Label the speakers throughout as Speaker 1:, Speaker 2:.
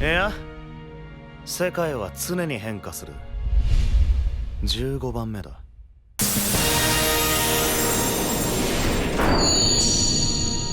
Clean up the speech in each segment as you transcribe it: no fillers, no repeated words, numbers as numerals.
Speaker 1: いや、世界は常に変化する。15番目だ。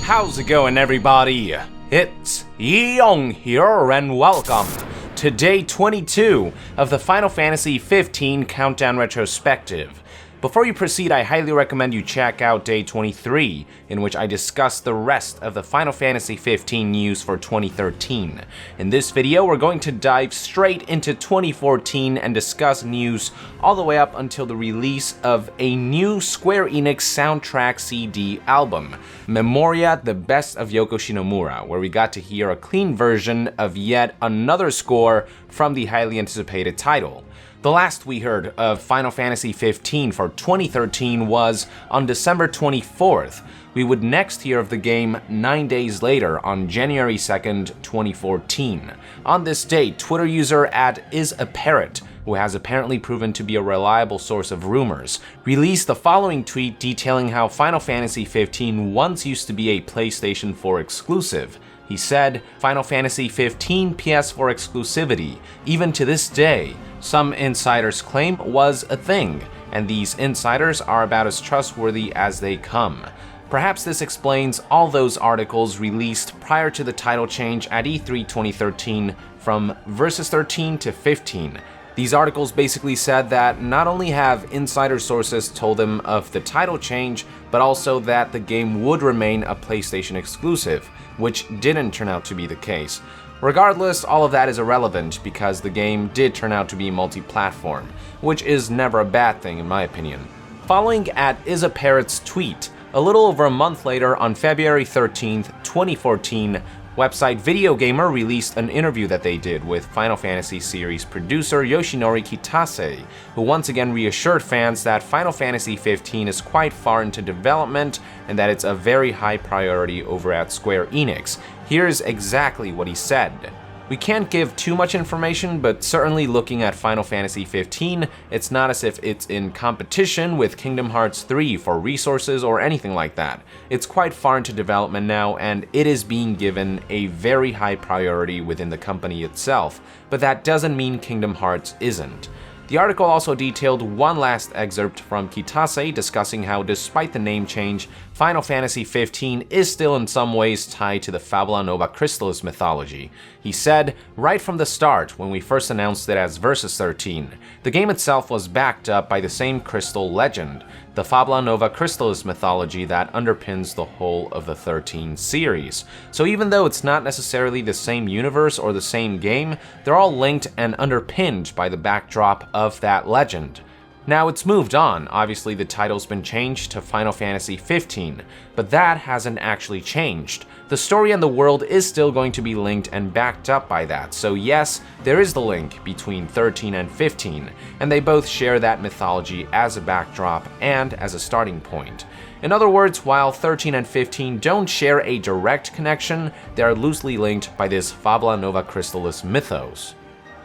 Speaker 2: How's it going, everybody? It's Yeong here, and welcome to day 22 of the Final Fantasy XV Countdown Retrospective. Before you proceed, I highly recommend you check out day 23, in which I discuss the rest of the Final Fantasy XV news for 2013. In this video, we're going to dive straight into 2014 and discuss news all the way up until the release of a new Square Enix soundtrack CD album, Memoria: The Best of Yoko Shinomura, where we got to hear a clean version of yet another score from the highly anticipated title. The last we heard of Final Fantasy XV for 2013 was on December 24th. We would next hear of the game 9 days later on January 2nd, 2014. On this date, Twitter user @isaparrot, who has apparently proven to be a reliable source of rumors, released the following tweet detailing how Final Fantasy XV once used to be a PlayStation 4 exclusive. He said, Final Fantasy XV PS4 exclusivity, even to this day, some insiders claim was a thing, and these insiders are about as trustworthy as they come. Perhaps this explains all those articles released prior to the title change at E3 2013 from Versus 13 to 15. These articles basically said that not only have insider sources told them of the title change, but also that the game would remain a PlayStation exclusive, which didn't turn out to be the case. Regardless, all of that is irrelevant because the game did turn out to be multi-platform, which is never a bad thing in my opinion. Following @isaparrot's tweet, a little over a month later on February 13th, 2014, website Video Gamer released an interview that they did with Final Fantasy series producer Yoshinori Kitase, who once again reassured fans that Final Fantasy XV is quite far into development and that it's a very high priority over at Square Enix. Here's exactly what he said. We can't give too much information, but certainly looking at Final Fantasy XV, it's not as if it's in competition with Kingdom Hearts 3 for resources or anything like that. It's quite far into development now, and it is being given a very high priority within the company itself, but that doesn't mean Kingdom Hearts isn't. The article also detailed one last excerpt from Kitase discussing how despite the name change, Final Fantasy XV is still in some ways tied to the Fabula Nova Crystallis mythology. He said, right from the start, when we first announced it as Versus 13, the game itself was backed up by the same crystal legend, the Fabula Nova Crystallis mythology that underpins the whole of the 13 series. So even though it's not necessarily the same universe or the same game, they're all linked and underpinned by the backdrop of that legend. Now it's moved on, obviously the title's been changed to Final Fantasy XV, but that hasn't actually changed. The story and the world is still going to be linked and backed up by that, so yes, there is the link between 13 and 15, and they both share that mythology as a backdrop and as a starting point. In other words, while 13 and 15 don't share a direct connection, they are loosely linked by this Fabula Nova Crystallis mythos.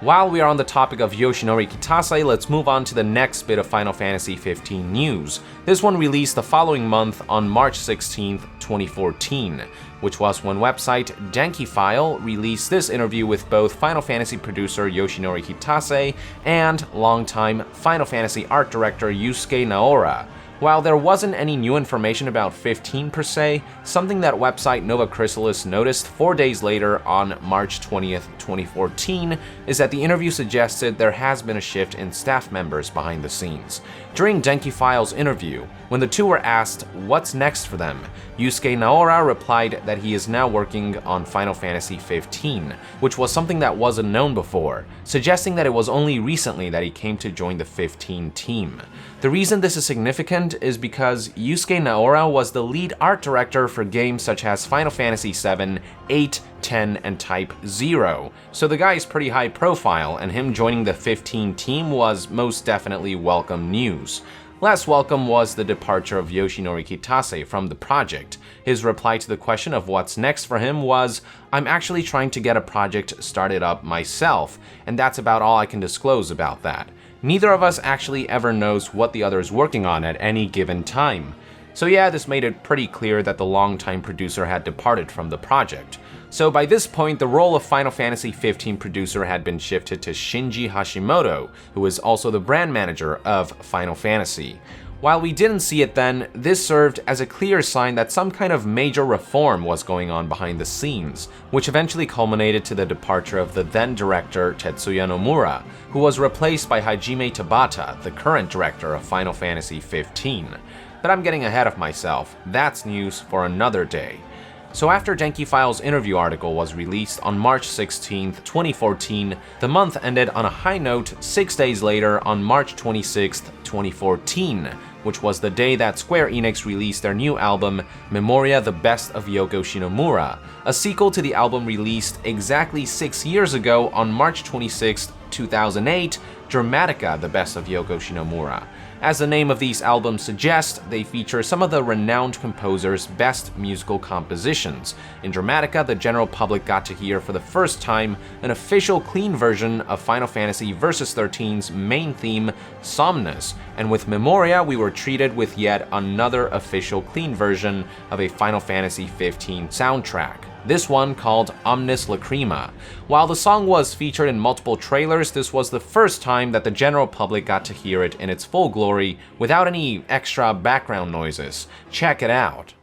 Speaker 2: While we are on the topic of Yoshinori Kitase, let's move on to the next bit of Final Fantasy XV news. This one released the following month on March 16th, 2014, which was when website Denki-File released this interview with both Final Fantasy producer Yoshinori Kitase and longtime Final Fantasy art director Yusuke Naora. While there wasn't any new information about 15 per se, something that website Nova Crystallis noticed 4 days later on March 20th, 2014, is that the interview suggested there has been a shift in staff members behind the scenes. During Denki-File's interview, when the two were asked what's next for them, Yusuke Naora replied that he is now working on Final Fantasy XV, which was something that wasn't known before, suggesting that it was only recently that he came to join the 15 team. The reason this is significant is because Yusuke Naora was the lead art director for games such as Final Fantasy VII, 8, 10, and Type 0, so the guy is pretty high profile, and him joining the 15 team was most definitely welcome news. Less welcome was the departure of Yoshinori Kitase from the project. His reply to the question of what's next for him was, "I'm actually trying to get a project started up myself, and that's about all I can disclose about that." Neither of us actually ever knows what the other is working on at any given time. So yeah, this made it pretty clear that the longtime producer had departed from the project. So by this point, the role of Final Fantasy XV producer had been shifted to Shinji Hashimoto, who is also the brand manager of Final Fantasy. While we didn't see it then, this served as a clear sign that some kind of major reform was going on behind the scenes, which eventually culminated to the departure of the then director Tetsuya Nomura, who was replaced by Hajime Tabata, the current director of Final Fantasy XV. But I'm getting ahead of myself, that's news for another day. So after Denki File's interview article was released on March 16, 2014, the month ended on a high note 6 days later on March 26, 2014, which was the day that Square Enix released their new album, Memoria the Best of Yoko Shinomura, a sequel to the album released exactly 6 years ago on March 26, 2008, Dramatica the Best of Yoko Shinomura. As the name of these albums suggests, they feature some of the renowned composer's best musical compositions. In Dramatica, the general public got to hear for the first time an official clean version of Final Fantasy Versus 13's main theme, Somnus, and with Memoria, we were treated with yet another official clean version of a Final Fantasy XV soundtrack. This one called Omnis Lacrima. While the song was featured in multiple trailers, this was the first time that the general public got to hear it in its full glory without any extra background noises. Check it out.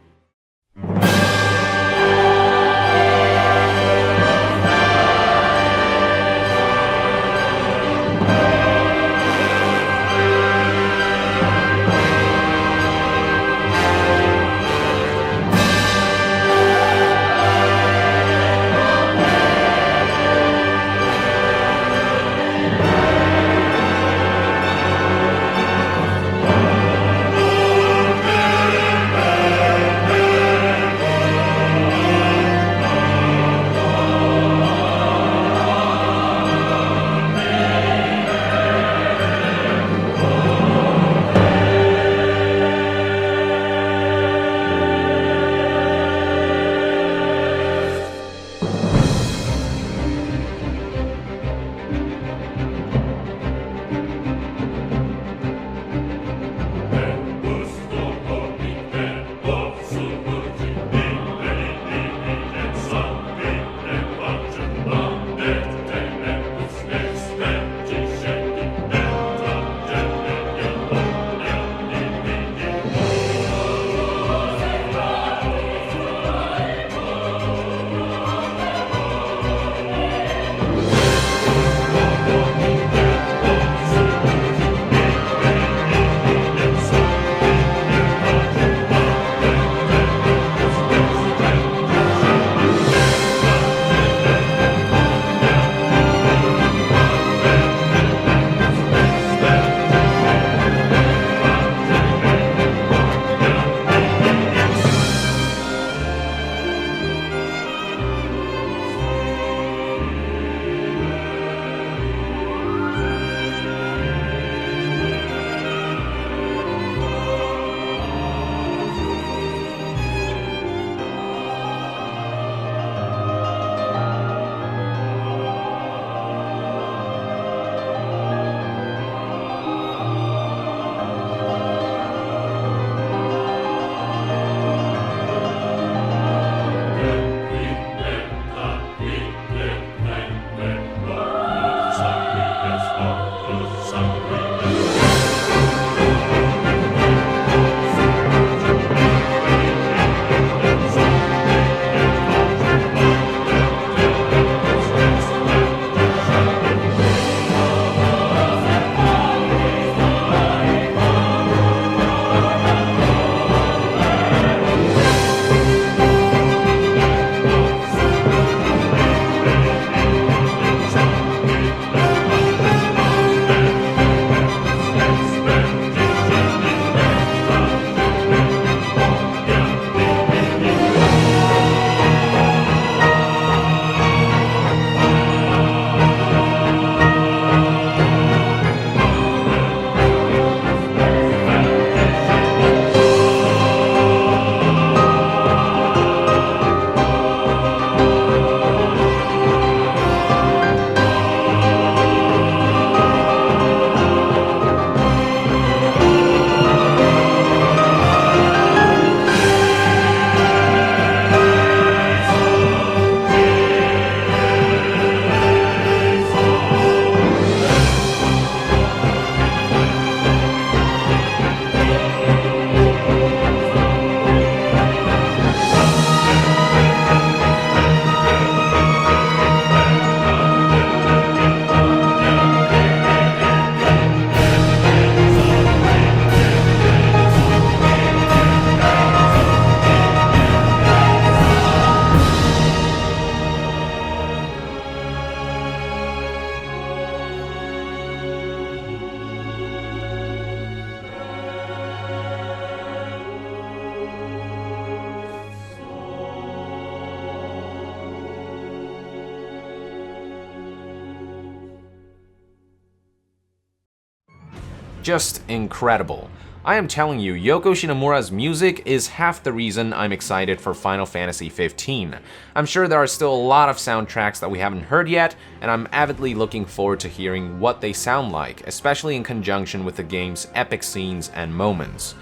Speaker 2: just incredible. I am telling you, Yoko Shinomura's music is half the reason I'm excited for Final Fantasy XV. I'm sure there are still a lot of soundtracks that we haven't heard yet, and I'm avidly looking forward to hearing what they sound like, especially in conjunction with the game's epic scenes and moments.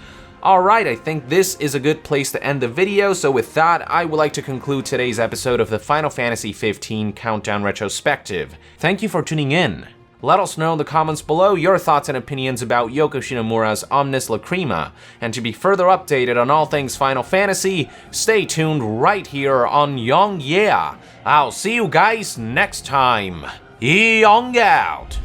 Speaker 2: Alright, I think this is a good place to end the video, so with that, I would like to conclude today's episode of the Final Fantasy XV Countdown Retrospective. Thank you for tuning in. Let us know in the comments below your thoughts and opinions about Yoko Shinomura's Omnis Lacrima, and to be further updated on all things Final Fantasy, stay tuned right here on Young Yeah. I'll see you guys next time. Young out!